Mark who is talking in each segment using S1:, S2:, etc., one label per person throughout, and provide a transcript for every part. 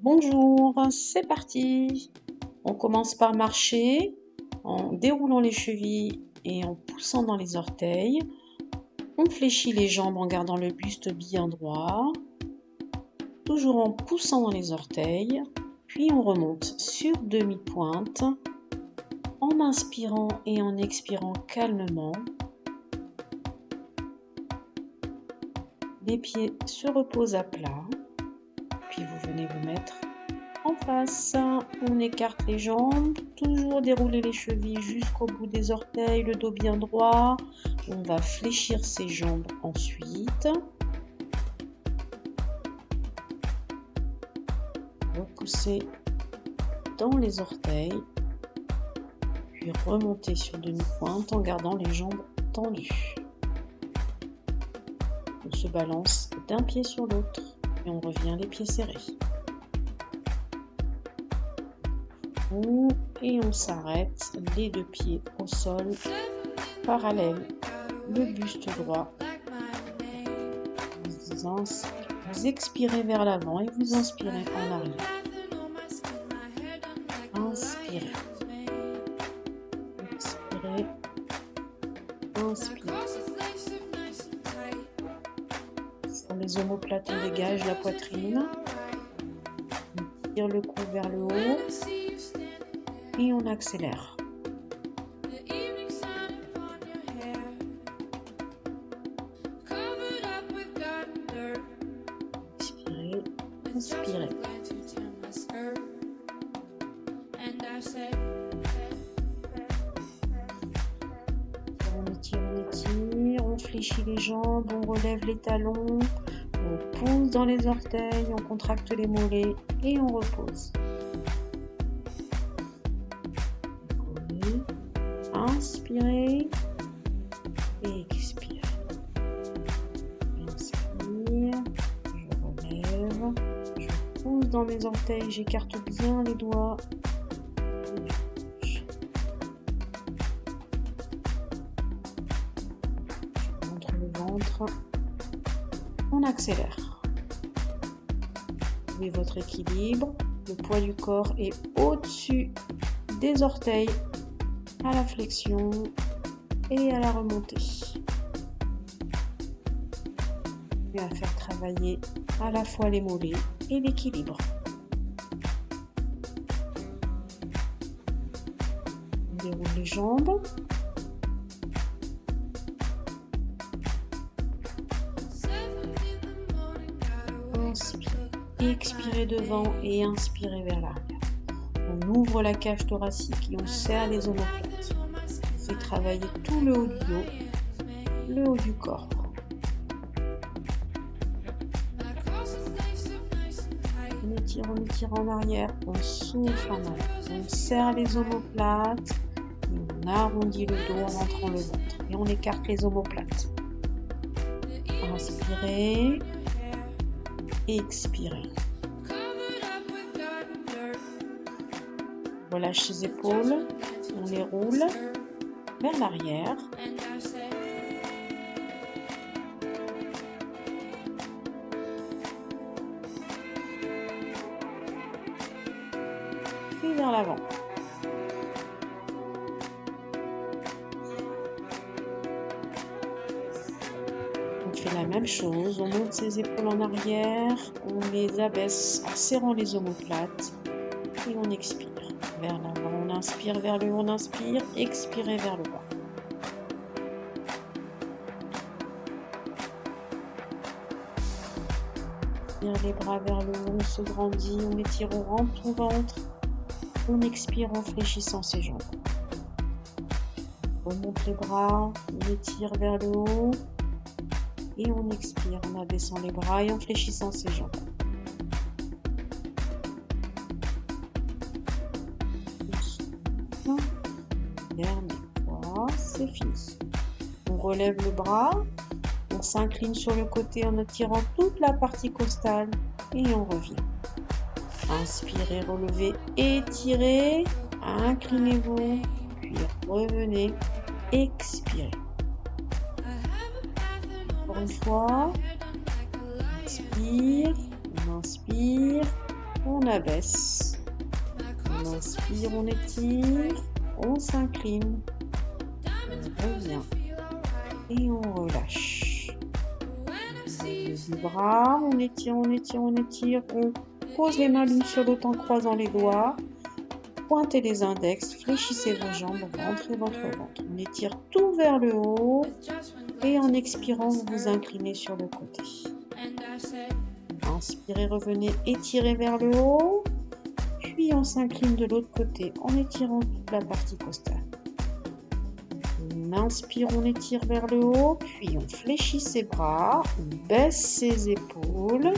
S1: Bonjour, c'est parti. On commence par marcher en déroulant les chevilles et en poussant dans les orteils. On fléchit les jambes en gardant le buste bien droit, toujours en poussant dans les orteils. Puis on remonte sur demi-pointe en inspirant et en expirant calmement. Les pieds se reposent à plat. Puis vous venez vous mettre en face. On écarte les jambes, toujours dérouler les chevilles jusqu'au bout des orteils, le dos bien droit. On va fléchir ses jambes ensuite. Repousser dans les orteils, puis remonter sur demi-pointe en gardant les jambes tendues. On se balance d'un pied sur l'autre et on revient les pieds serrés. Et on s'arrête, les deux pieds au sol, parallèle, le buste droit. Vous expirez vers l'avant et vous inspirez en arrière. Inspirez. Expirez. Inspirez. Sur les omoplates, on dégage la poitrine. On tire le cou vers le haut. Et on accélère. Expirez, inspirez. On étire, on fléchit les jambes, on relève les talons, on pousse dans les orteils, on contracte les mollets et on repose. Inspirez et expirez. Inspire, je relève, je pousse dans mes orteils, j'écarte bien les doigts. Je montre le ventre. On accélère. Trouvez votre équilibre. Le poids du corps est au-dessus des orteils, à la flexion et à la remontée. On va faire travailler à la fois les mollets et l'équilibre. On déroule les jambes. Inspirez, expirez devant et inspirez vers l'arrière. On ouvre la cage thoracique et on serre les omoplates. On fait travailler tout le haut du dos, le haut du corps. On étire en arrière, on souffle en arrière. On serre les omoplates, on arrondit le dos en rentrant le ventre et on écarte les omoplates. Inspirez, expirez. Relâche les épaules, on les roule vers l'arrière. Puis vers l'avant. On fait la même chose, on monte ses épaules en arrière, on les abaisse en serrant les omoplates et on expire. Vers l'avant, on inspire vers le haut, on inspire, expirez vers le bas. Tire les bras vers le haut, on se grandit, on étire, on rentre au ventre, on expire en fléchissant ses jambes. On monte les bras, on étire vers le haut et on expire en abaissant les bras et en fléchissant ses jambes. Dernière fois, c'est fini. On relève le bras, on s'incline sur le côté en étirant toute la partie costale et on revient. Inspirez, relevez, étirez, inclinez-vous, puis revenez, expirez. Encore une fois, inspire, on inspire, on abaisse. On inspire, on étire, on s'incline, on revient et on relâche. Les bras, on étire, on étire, on étire, on pose les mains l'une sur l'autre en croisant les doigts. Pointez les index, fléchissez vos jambes, rentrez votre ventre. On étire tout vers le haut et en expirant, vous vous inclinez sur le côté. Inspirez, revenez, étirez vers le haut, puis on s'incline de l'autre côté en étirant toute la partie costale. On inspire, on étire vers le haut, puis on fléchit ses bras, on baisse ses épaules,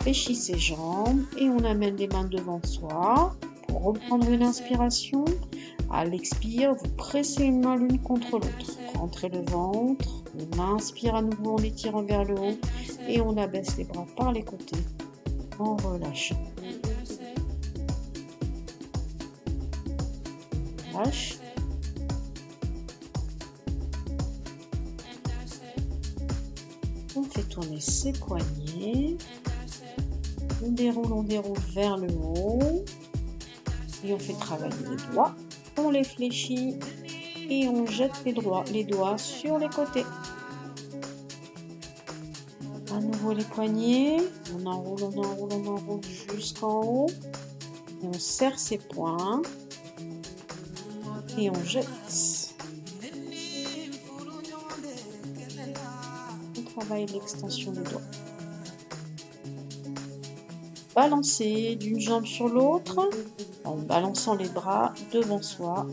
S1: fléchit ses jambes et on amène les mains devant soi. Pour reprendre une inspiration, à l'expire, vous pressez une main l'une contre l'autre. Rentrez le ventre, on inspire à nouveau en étirant vers le haut et on abaisse les bras par les côtés en relâchant. Lâche. On fait tourner ses poignets. On déroule vers le haut. Et on fait travailler les doigts. On les fléchit et on jette les doigts sur les côtés. À nouveau les poignets. On enroule jusqu'en haut. Et on serre ses poings. Et on jette. On travaille l'extension des doigts. Balancer d'une jambe sur l'autre en balançant les bras devant soi,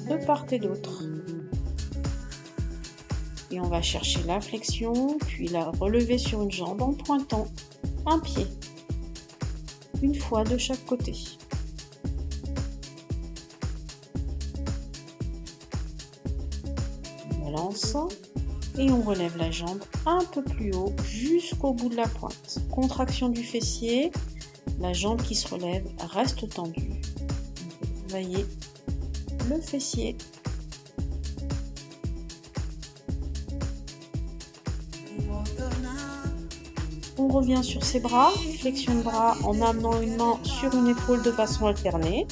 S1: de part et d'autre. Et on va chercher la flexion, puis la relever sur une jambe en pointant un pied. Une fois de chaque côté. On balance et on relève la jambe un peu plus haut jusqu'au bout de la pointe. Contraction du fessier. La jambe qui se relève reste tendue. On peut travailler le fessier. On revient sur ses bras, flexion de bras en amenant une main sur une épaule de façon alternée.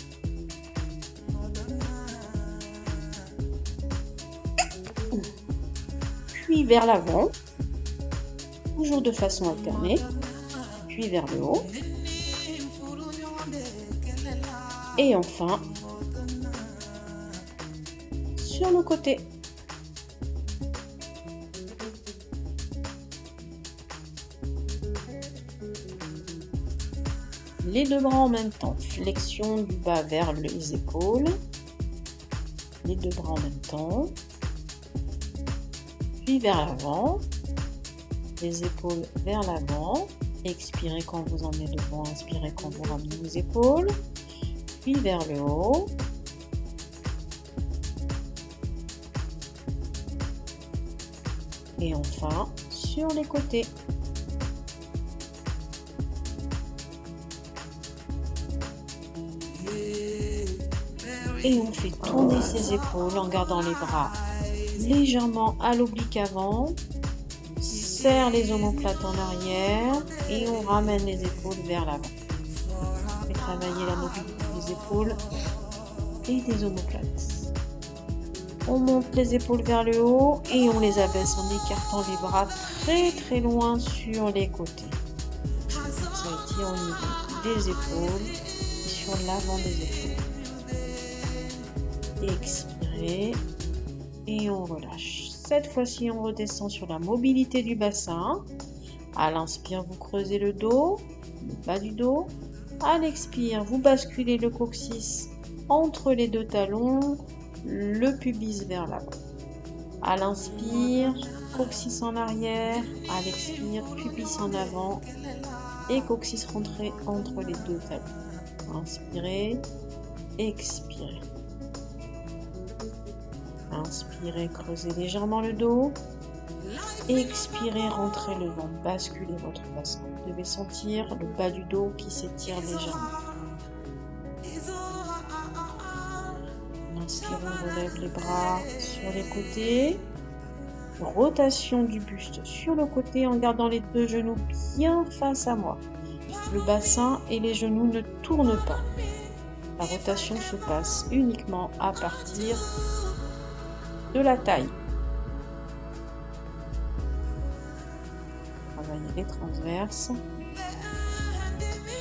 S1: Puis vers l'avant, toujours de façon alternée, puis vers le haut. Et enfin, sur le côté. Les deux bras en même temps. Flexion du bas vers les épaules. Les deux bras en même temps. Puis vers l'avant. Les épaules vers l'avant. Expirez quand vous emmenez devant. Inspirez quand vous ramenez les épaules. Puis vers le haut. Et enfin, sur les côtés. Et on fait tourner ses épaules en gardant les bras légèrement à l'oblique avant. On serre les omoplates en arrière et on ramène les épaules vers l'avant. On fait travailler la mobilité des épaules et des omoplates. On monte les épaules vers le haut et on les abaisse en écartant les bras très très loin sur les côtés. Ça étire au niveau des épaules et sur l'avant des épaules. Expirez et on relâche. Cette fois-ci, on redescend sur la mobilité du bassin. À l'inspire, vous creusez le dos, le bas du dos. À l'expire, vous basculez le coccyx entre les deux talons, le pubis vers l'avant. À l'inspire, coccyx en arrière. À l'expire, pubis en avant et coccyx rentré entre les deux talons. Inspirez, expirez. Inspirez, creusez légèrement le dos. Expirez, rentrez le ventre, basculez votre bassin. Vous devez sentir le bas du dos qui s'étire légèrement. Inspirez, on relève les bras sur les côtés. Rotation du buste sur le côté en gardant les deux genoux bien face à moi. Le bassin et les genoux ne tournent pas. La rotation se passe uniquement à partir de la taille. Travailler les transverses.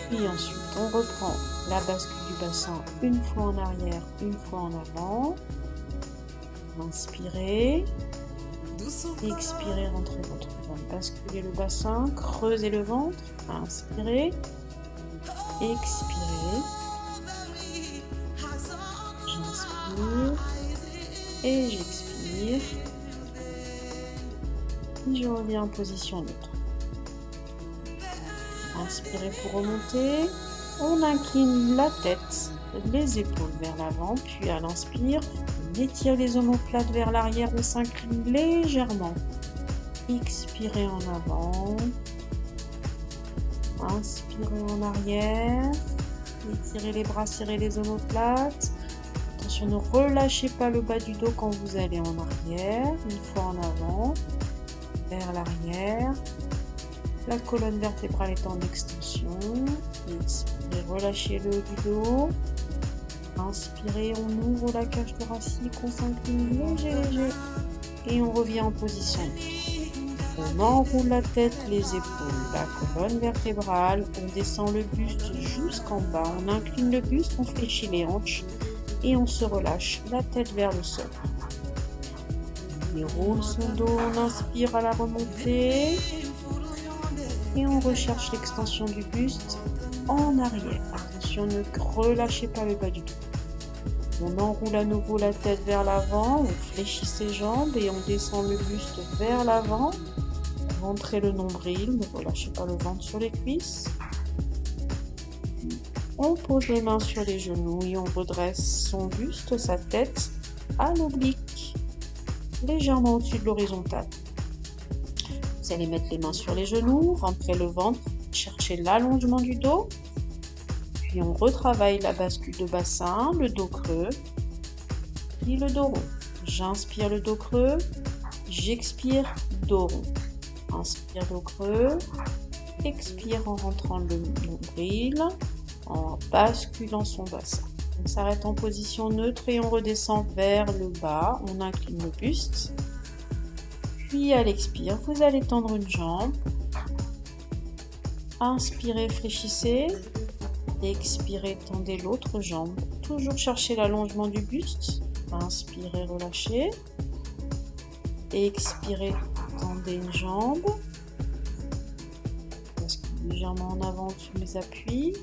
S1: Puis ensuite, on reprend la bascule du bassin une fois en arrière, une fois en avant. Inspirez. Expirez, rentrez votre ventre. Basculez le bassin, creusez le ventre. Inspirez. Expirez. J'inspire. Et j'expire. Puis je reviens en position neutre. Inspirez pour remonter. On incline la tête, les épaules vers l'avant, puis à l'inspire, on étire les omoplates vers l'arrière, on s'incline légèrement. Expirez en avant. Inspirez en arrière. Étirez les bras, serrez les omoplates. Attention, ne relâchez pas le bas du dos quand vous allez en arrière. Une fois en avant, vers l'arrière. La colonne vertébrale est en extension. Expirez, relâchez le haut du dos. Inspirez, on ouvre la cage thoracique, on s'incline léger. Et on revient en position. On enroule la tête, les épaules, la colonne vertébrale. On descend le buste jusqu'en bas. On incline le buste, on fléchit les hanches. Et on se relâche, la tête vers le sol. On déroule son dos, on inspire à la remontée. Et on recherche l'extension du buste en arrière. Attention, ne relâchez pas le bas du dos. On enroule à nouveau la tête vers l'avant, on fléchit ses jambes et on descend le buste vers l'avant. Rentrez le nombril, ne relâchez pas le ventre sur les cuisses. On pose les mains sur les genoux et on redresse son buste, sa tête à l'oblique, légèrement au-dessus de l'horizontale. Vous allez mettre les mains sur les genoux, rentrez le ventre, cherchez l'allongement du dos. Puis on retravaille la bascule de bassin, le dos creux, puis le dos rond. J'inspire le dos creux, j'expire dos rond. Inspire dos creux, expire en rentrant le nombril, en basculant son bassin. On s'arrête en position neutre et on redescend vers le bas, on incline le buste. Puis à l'expire, vous allez tendre une jambe. Inspirez, fléchissez. Expirez, tendez l'autre jambe. Toujours chercher l'allongement du buste. Inspirez, relâchez. Expirez, tendez une jambe. Basculez légèrement en avant sur mes appuis.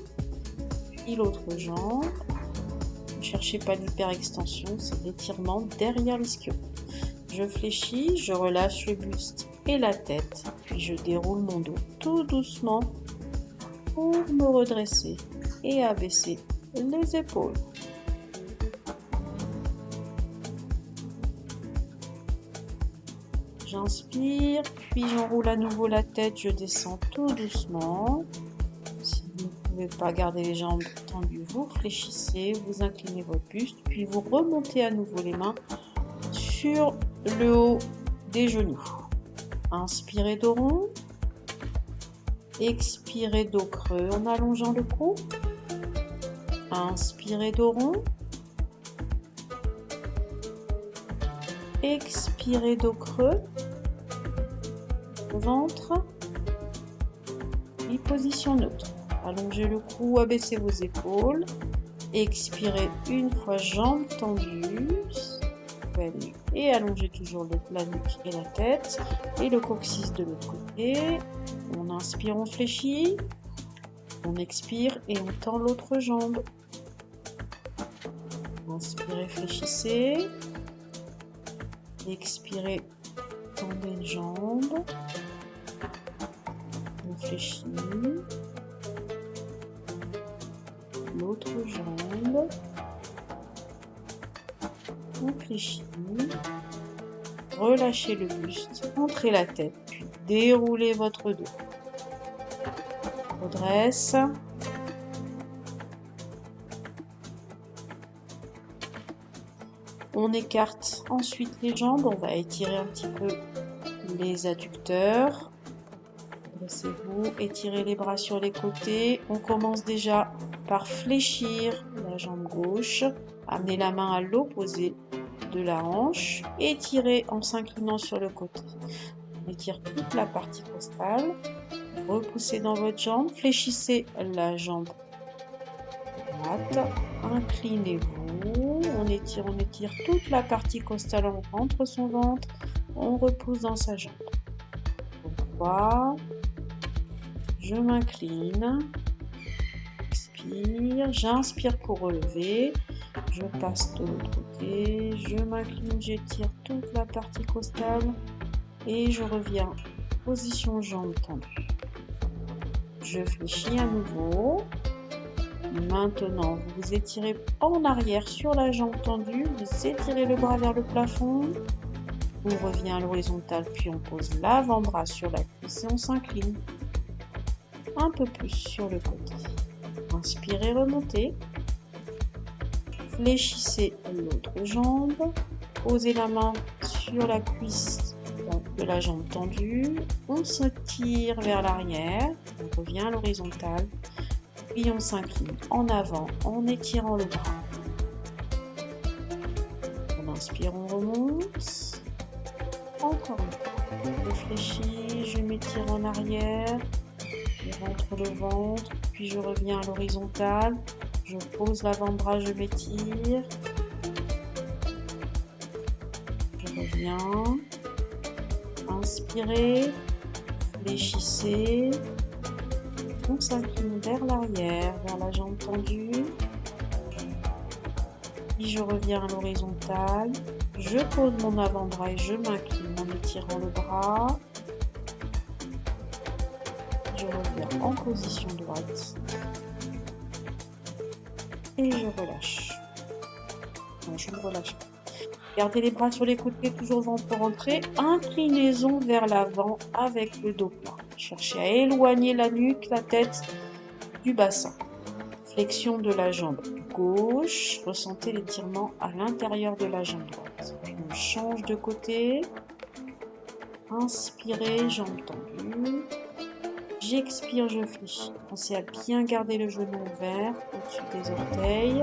S1: Puis l'autre jambe. Ne cherchez pas l'hyperextension, c'est l'étirement derrière l'ischio. Je fléchis, je relâche le buste et la tête, puis je déroule mon dos tout doucement pour me redresser et abaisser les épaules. J'inspire, puis j'enroule à nouveau la tête, je descends tout doucement. Si vous ne pouvez pas garder les jambes tendues, vous fléchissez, vous inclinez votre buste, puis vous remontez à nouveau les mains sur le haut des genoux. Inspirez dos rond. Expirez dos creux en allongeant le cou. Inspirez dos rond. Expirez dos creux. Ventre. Et position neutre. Allongez le cou, abaissez vos épaules. Expirez une fois, jambes tendues. Et allongez toujours la nuque et la tête. Et le coccyx de l'autre côté. On inspire, on fléchit. On expire et on tend l'autre jambe. Inspirez, fléchissez. Expirez, tendez une jambe. On fléchit. L'autre jambe. On fléchit. Relâchez le buste, entrez la tête, puis déroulez votre dos. Redresse. On écarte ensuite les jambes, on va étirer un petit peu les adducteurs. Redressez-vous, étirez les bras sur les côtés. On commence déjà par fléchir la jambe gauche. Amenez la main à l'opposé de la hanche. Étirez en s'inclinant sur le côté. On étire toute la partie costale. Repoussez dans votre jambe. Fléchissez la jambe droite. Inclinez-vous. On étire toute la partie costale. On rentre son ventre. On repousse dans sa jambe. Je m'incline, expire, j'inspire pour relever, je passe de l'autre côté, je m'incline, j'étire toute la partie costale et je reviens, position jambes tendues. Je fléchis à nouveau. Maintenant, vous vous étirez en arrière sur la jambe tendue, vous étirez le bras vers le plafond. On revient à l'horizontale, puis on pose l'avant-bras sur la cuisse et on s'incline. Un peu plus sur le côté. Inspirez, remontez. Fléchissez l'autre jambe. Posez la main sur la cuisse de la jambe tendue. On se tire vers l'arrière. On revient à l'horizontale. Puis on s'incline en avant en étirant le bras. On inspire, on remonte. Encore une fois, je fléchis, je m'étire en arrière, je rentre le ventre, puis je reviens à l'horizontale, je pose l'avant-bras, je m'étire, je reviens, inspirez, fléchissez, on s'incline vers l'arrière, vers la jambe tendue, puis je reviens à l'horizontale. Je pose mon avant-bras et je m'incline en étirant le bras. Je reviens en position droite. Et je relâche. Non, je ne relâche pas. Gardez les bras sur les côtés, toujours ventre rentré. Inclinaison vers l'avant avec le dos plat. Cherchez à éloigner la nuque, la tête du bassin. Flexion de la jambe gauche. Ressentez l'étirement à l'intérieur de la jambe droite. Puis on change de côté. Inspirez, jambe tendue. J'expire, je fléchis. Pensez à bien garder le genou ouvert au-dessus des orteils.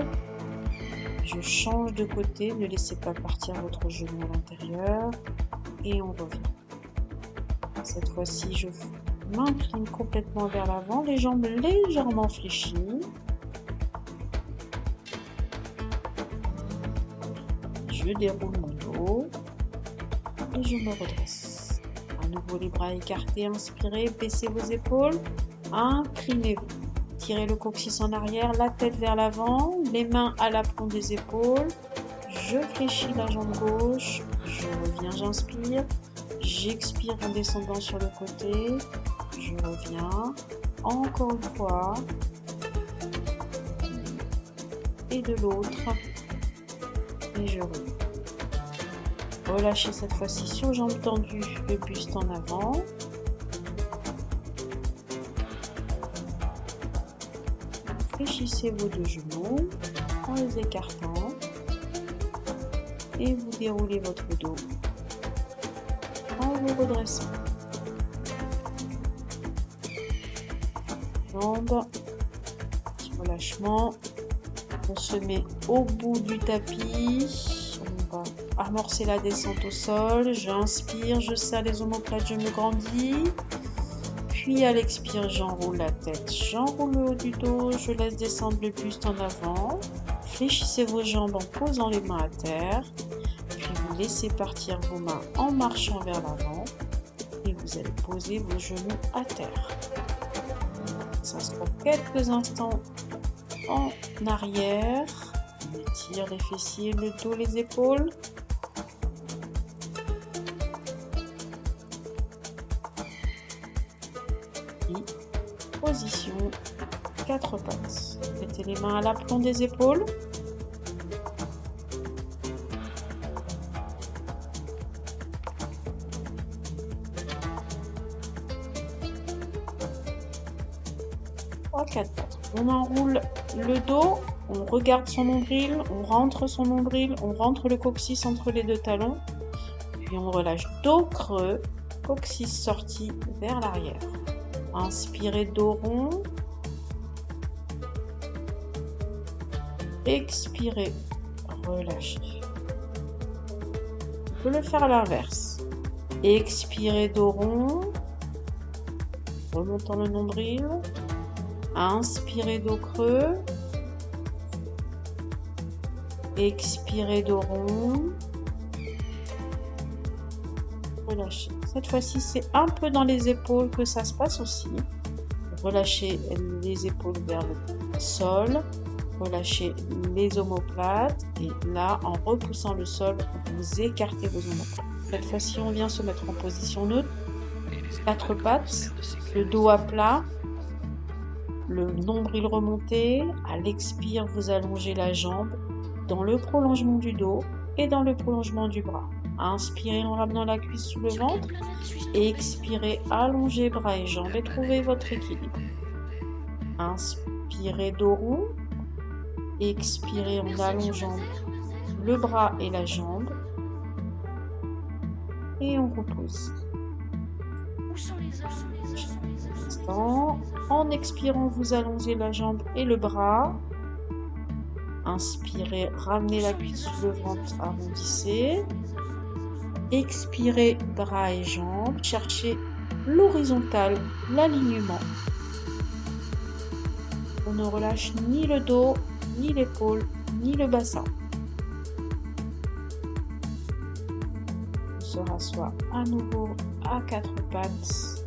S1: Je change de côté. Ne laissez pas partir votre genou à l'intérieur. Et on revient. Cette fois-ci, je m'incline complètement vers l'avant. Les jambes légèrement fléchies. Je déroule mon dos et je me redresse. À nouveau les bras écartés, inspirez, baissez vos épaules, inclinez-vous. Tirez le coccyx en arrière, la tête vers l'avant, les mains à l'aplomb des épaules. Je fléchis la jambe gauche, je reviens, j'inspire, j'expire en descendant sur le côté, je reviens, encore une fois, et de l'autre. Et je reviens. Relâchez cette fois-ci sur jambes tendues, le buste en avant. Fléchissez vos deux genoux en les écartant. Et vous déroulez votre dos en vous redressant. Jambes, petit relâchement. On se met au bout du tapis. On va amorcer la descente au sol. J'inspire, je serre les omoplates, je me grandis. Puis à l'expire, j'enroule la tête, j'enroule le haut du dos, je laisse descendre le buste en avant. Fléchissez vos jambes en posant les mains à terre. Puis vous laissez partir vos mains en marchant vers l'avant. Et vous allez poser vos genoux à terre. Ça sera quelques instants en arrière, on étire les fessiers, le dos, les épaules. Puis, position 4 pattes. Mettez les mains à l'aplomb des épaules. On enroule le dos, on regarde son nombril, on rentre son nombril, on rentre le coccyx entre les deux talons, puis on relâche dos creux, coccyx sorti vers l'arrière. Inspirez dos rond. Expirez, relâchez. On peut le faire à l'inverse. Expirez dos rond. Remontant le nombril. Inspirez dos creux. Expirez dos rond. Relâchez. Cette fois-ci, c'est un peu dans les épaules que ça se passe aussi. Relâchez les épaules vers le sol. Relâchez les omoplates. Et là, en repoussant le sol, vous écartez vos omoplates. Cette fois-ci, on vient se mettre en position neutre. 4 pattes. Le dos à plat. Le nombril remonté. À l'expire, vous allongez la jambe dans le prolongement du dos et dans le prolongement du bras. Inspirez en ramenant la cuisse sous le ventre. Et expirez, allongez bras et jambes et trouvez votre équilibre. Inspirez dos rond. Expirez en allongeant le bras et la jambe. Et on repose. En expirant, vous allongez la jambe et le bras. Inspirez, ramenez la cuisse sous le ventre, arrondissez. Expirez, bras et jambes. Cherchez l'horizontale, l'alignement. On ne relâche ni le dos, ni l'épaule, ni le bassin. On se rassoit à nouveau à 4 pattes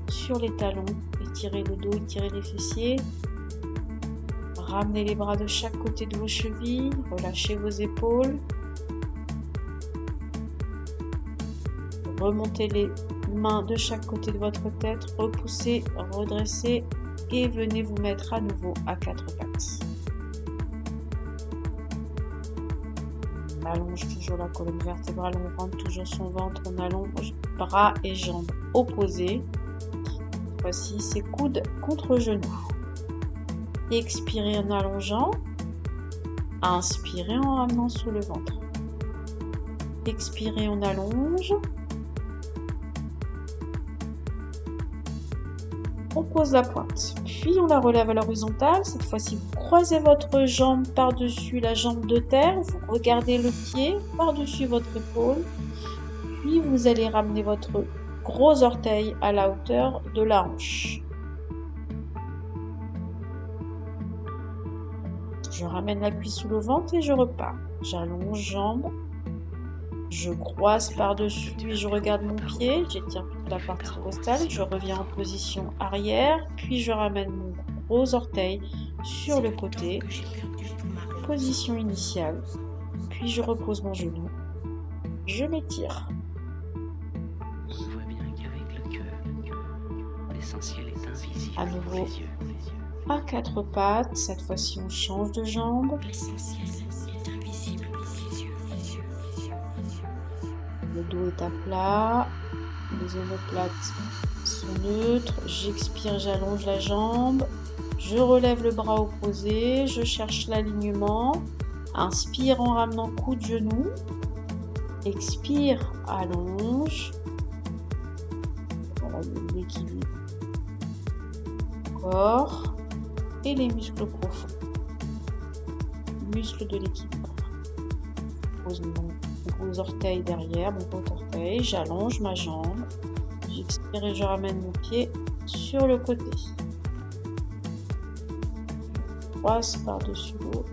S1: sur les talons. Étirez le dos, étirez les fessiers. Ramenez les bras de chaque côté de vos chevilles. Relâchez vos épaules. Remontez les mains de chaque côté de votre tête. Repoussez, redressez et venez vous mettre à nouveau à 4 pattes. On allonge toujours la colonne vertébrale, on rentre toujours son ventre, on allonge bras et jambes opposés. Voici, c'est coudes contre genoux. Expirez en allongeant. Inspirez en ramenant sous le ventre. Expirez, on allonge. On pose la pointe. Puis on la relève à l'horizontale. Cette fois-ci, vous croisez votre jambe par-dessus la jambe de terre. Vous regardez le pied par-dessus votre épaule. Puis vous allez ramener votre gros orteil à la hauteur de la hanche. Je ramène la cuisse sous le ventre et je repars. J'allonge jambes. Je croise par-dessus et je regarde mon pied. J'étire toute la partie costale. Je reviens en position arrière. Puis je ramène mon gros orteil sur le côté. Position initiale. Puis je repose mon genou. Je m'étire. À nouveau à 4 pattes. Cette fois-ci, on change de jambe. Le dos est à plat. Les omoplates sont neutres. J'expire, j'allonge la jambe. Je relève le bras opposé. Je cherche l'alignement. Inspire en ramenant coude genou. Expire, allonge. Voilà l'équilibre. Corps et les muscles profonds. Muscles de l'équilibre. Je pose mon gros orteil derrière, mon gros orteil. J'allonge ma jambe. J'expire et je ramène mon pied sur le côté. Je croise par-dessus l'eau.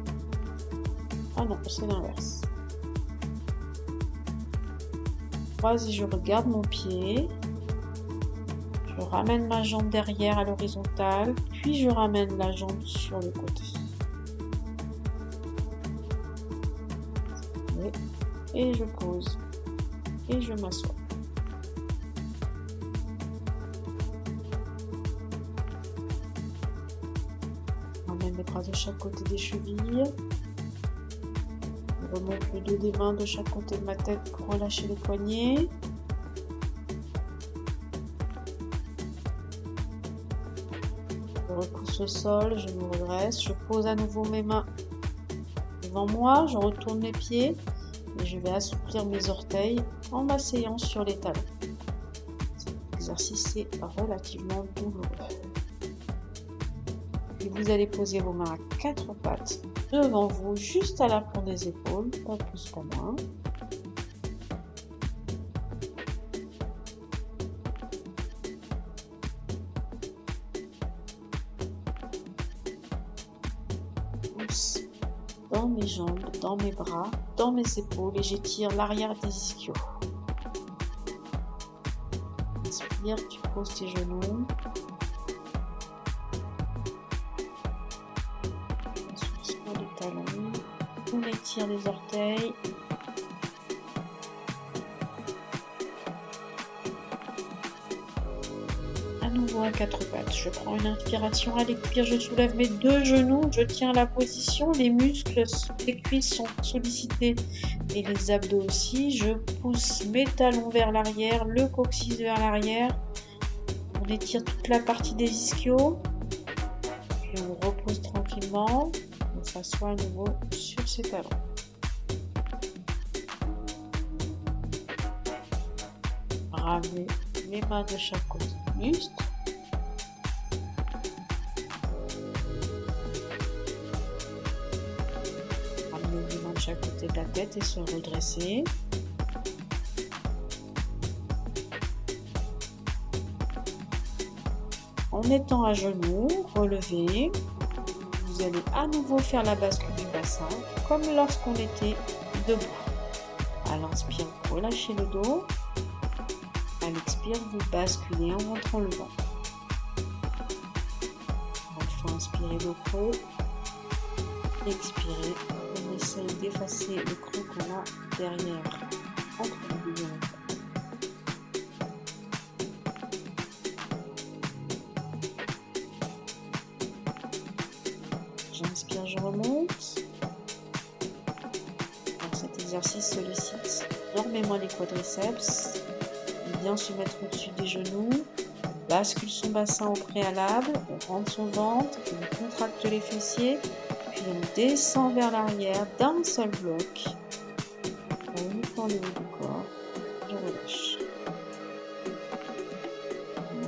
S1: Ah non, c'est l'inverse. Je croise et je regarde mon pied. Je ramène ma jambe derrière à l'horizontale, puis je ramène la jambe sur le côté. Et je pose. Et je m'assois. Je ramène les bras de chaque côté des chevilles. Je remonte le dos des mains de chaque côté de ma tête pour relâcher les poignets. Je repousse le sol, je me redresse, je pose à nouveau mes mains devant moi, je retourne les pieds et je vais assouplir mes orteils en m'asseyant sur les talons. exercice est relativement douloureux. Et vous allez poser vos mains à 4 pattes devant vous, juste à l'aplomb des épaules, pas plus pas moins. Pousse dans mes jambes, dans mes bras, dans mes épaules et j'étire l'arrière des ischios. Inspire, tu poses tes genoux. Ensuite, sur les talons. On étire les orteils. À nouveau à 4 pattes. Je prends une inspiration. À l'expire, je soulève mes 2 genoux. Je tiens la position. Les muscles des cuisses sont sollicités et les abdos aussi. Je pousse mes talons vers l'arrière, le coccyx vers l'arrière. On étire toute la partie des ischios. Puis on repose tranquillement. On s'assoit à nouveau sur ses talons. Ramenez les mains de chaque côté du buste. Ramenez les mains de chaque côté de la tête et se redresser. En étant à genoux, relevez. Vous allez à nouveau faire la bascule du bassin, comme lorsqu'on était debout. À l'inspire, relâchez le dos. À l'expire, vous basculez en montrant le ventre. Enfin, inspirez le creux. Expirez. On essaie d'effacer le creux qu'on a derrière, entre les deux jambes. J'inspire, je remonte. Alors, cet exercice sollicite énormément les quadriceps. Bien se mettre au-dessus des genoux, on bascule son bassin au préalable, on rentre son ventre, on contracte les fessiers, puis on descend vers l'arrière d'un seul bloc. On ouvre le haut du corps, je relâche. On